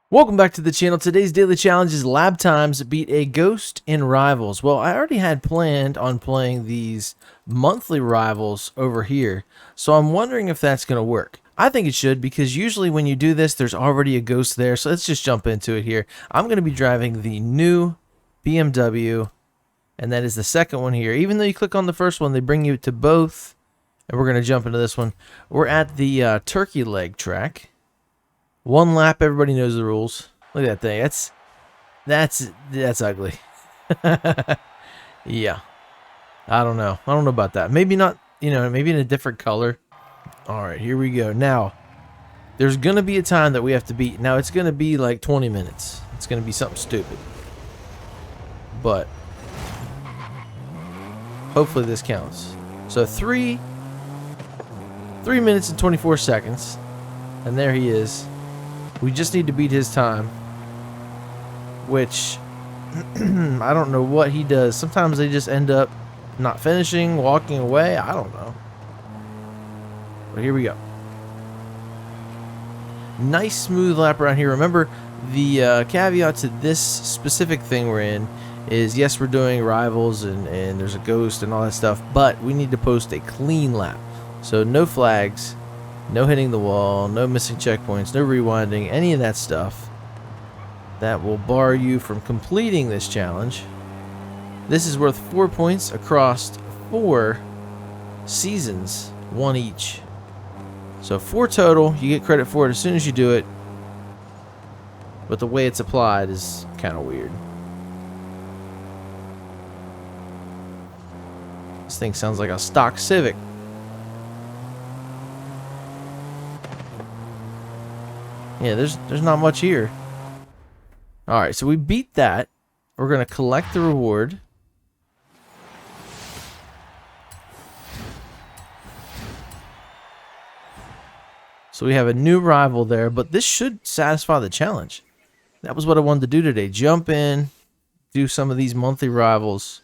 Welcome back to the channel. Today's daily challenge is lab times beat a ghost in Rivals. Well, I already had planned on playing these monthly rivals over here, so I'm wondering if that's going to work. I think it should, because usually when you do this, there's already a ghost there, so let's just jump into it here. I'm going to be driving the new BMW, and that is the second one here. Even though you click on the first one, they bring you to both, and we're going to jump into this one. We're at the turkey leg track. One lap, everybody knows the rules. Look at that thing. That's ugly. Yeah. I don't know about that. Maybe not, maybe in a different color. All right, here we go. Now, there's going to be a time that we have to beat. Now, it's going to be like 20 minutes. It's going to be something stupid. But hopefully this counts. So 3 minutes and 24 seconds. And there he is. We just need to beat his time, which I don't know what he does. Sometimes they just end up not finishing, walking away. I don't know. But here we go. Nice smooth lap around here. Remember, the caveat to this specific thing we're in is, yes, we're doing rivals and there's a ghost and all that stuff, but we need to post a clean lap. So no flags. No hitting the wall, no missing checkpoints, no rewinding, any of that stuff that will bar you from completing this challenge. This is worth 4 points across 4 seasons, 1 each. So 4 total, you get credit for it as soon as you do it, but the way it's applied is kind of weird. This thing sounds like a stock Civic. Yeah, there's not much here. Alright, so we beat that. We're going to collect the reward. So we have a new rival there, but this should satisfy the challenge. That was what I wanted to do today. Jump in, do some of these monthly rivals.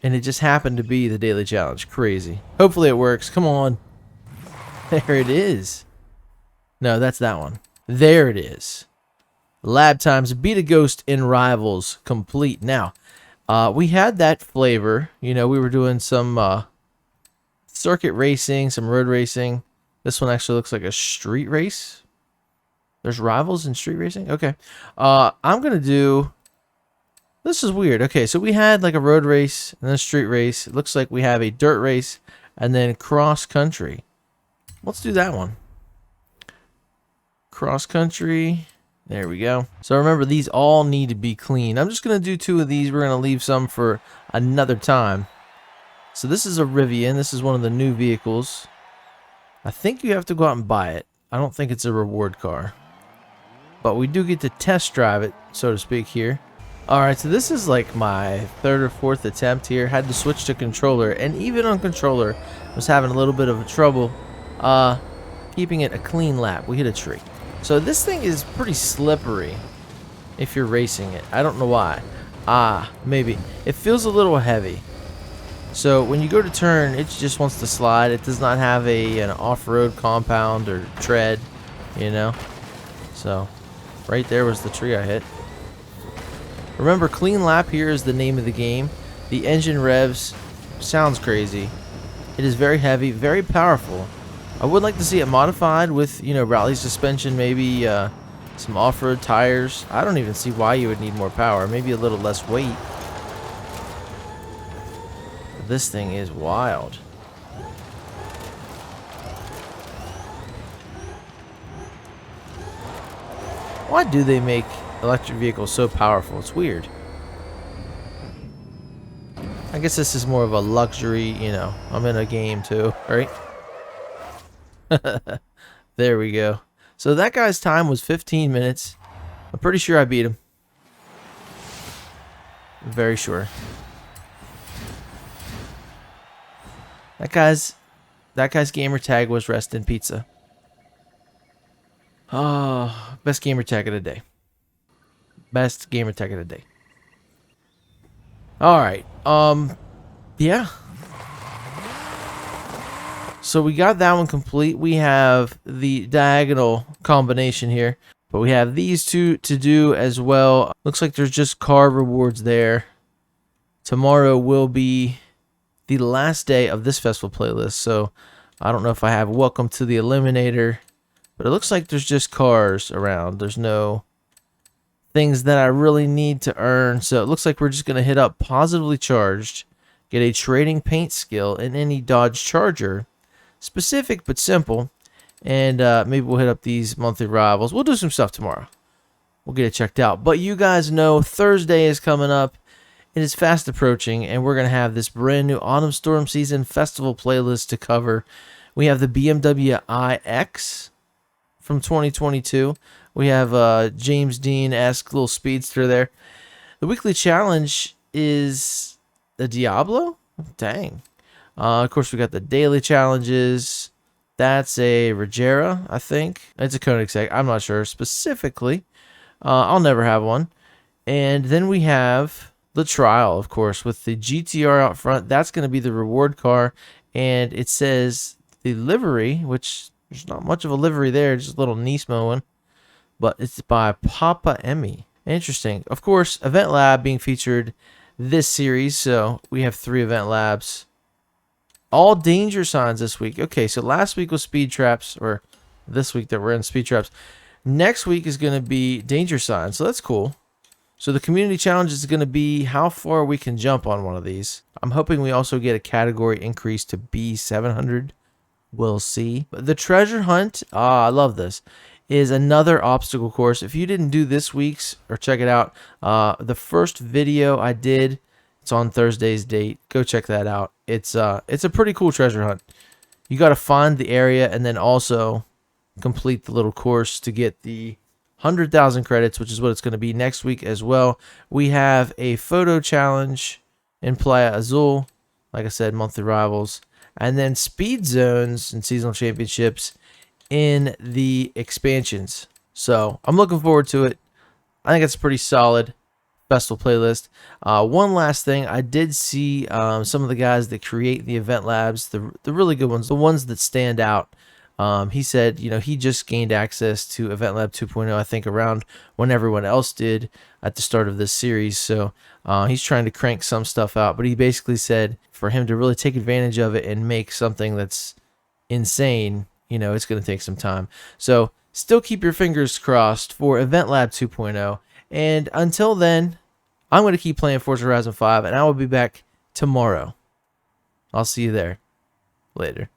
And it just happened to be the daily challenge. Crazy. Hopefully it works. Come on. There it is. No, that's that one. There it is. Lab times beat a ghost in rivals complete. Now, we had that flavor. You know, we were doing some circuit racing, some road racing. This one actually looks like a street race. There's rivals in street racing? Okay. I'm going to do... This is weird. Okay, so we had like a road race and then a street race. It looks like we have a dirt race and then cross country. Let's do that one. Cross country. There we go. So remember, these all need to be clean. I'm just going to do 2 of these. We're going to leave some for another time. So this is a Rivian. This is one of the new vehicles. I think you have to go out and buy it. I don't think it's a reward car. But we do get to test drive it, so to speak, here. Alright, so this is like my 3rd or 4th attempt here. Had to switch to controller. And even on controller, I was having a little bit of trouble keeping it a clean lap. We hit a tree. So this thing is pretty slippery if you're racing it. I don't know why. Maybe. It feels a little heavy. So when you go to turn, it just wants to slide. It does not have an off-road compound or tread, you know. So right there was the tree I hit. Remember, clean lap here is the name of the game. The engine revs sounds crazy. It is very heavy, very powerful. I would like to see it modified with, rally suspension, maybe some off-road tires. I don't even see why you would need more power. Maybe a little less weight. This thing is wild. Why do they make electric vehicles so powerful? It's weird. I guess this is more of a luxury, I'm in a game too, right? There we go. So that guy's time was 15 minutes. I'm pretty sure I beat him. Very sure. That guy's gamer tag was rest in pizza. Oh, best gamer tag of the day. Best gamer tag of the day. All right. Yeah. So we got that one complete. We have the diagonal combination here. But we have these two to do as well. Looks like there's just car rewards there. Tomorrow will be the last day of this festival playlist, so I don't know if I have Welcome to the Eliminator, but it looks like there's just cars around. There's no things that I really need to earn, so it looks like we're just going to hit up Positively Charged, get a trading paint skill in any Dodge Charger, specific but simple, and maybe we'll hit up these monthly rivals. We'll do some stuff tomorrow. We'll get it checked out. But you guys know Thursday is coming up. It is fast approaching, and we're going to have this brand new Autumn Storm Season Festival playlist to cover. We have the BMW iX from 2022. We have James Dean-esque little speedster there. The weekly challenge is the Diablo? Dang. Of course, we got the daily challenges. That's a Regera, I think. It's a Koenigsegg. I'm not sure specifically. I'll never have one. And then we have the trial, of course, with the GTR out front. That's going to be the reward car. And it says the livery, which there's not much of a livery there, just a little Nismo one. But it's by Papa Emmy. Interesting. Of course, Event Lab being featured this series. So we have 3 Event Labs. All danger signs this week. Okay, so last week was speed traps, or this week that we're in speed traps. Next week is going to be danger signs, so that's cool. So the community challenge is going to be how far we can jump on one of these. I'm hoping we also get a category increase to B700. We'll see. But the treasure hunt, I love this, is another obstacle course. If you didn't do this week's, or check it out, the first video I did, it's on Thursday's date. Go check that out. It's a pretty cool treasure hunt. You got to find the area and then also complete the little course to get the 100,000 credits, which is what it's going to be next week as well. We have a photo challenge in Playa Azul, like I said, monthly rivals, and then speed zones and seasonal championships in the expansions. So I'm looking forward to it. I think it's pretty solid festival playlist. One last thing, I did see some of the guys that create the event labs, the really good ones, the ones that stand out. He said, you know, he just gained access to Event Lab 2.0, I think around when everyone else did at the start of this series. So he's trying to crank some stuff out, but he basically said for him to really take advantage of it and make something that's insane, you know, it's going to take some time. So still keep your fingers crossed for Event Lab 2.0. And until then, I'm going to keep playing Forza Horizon 5, and I will be back tomorrow. I'll see you there. Later.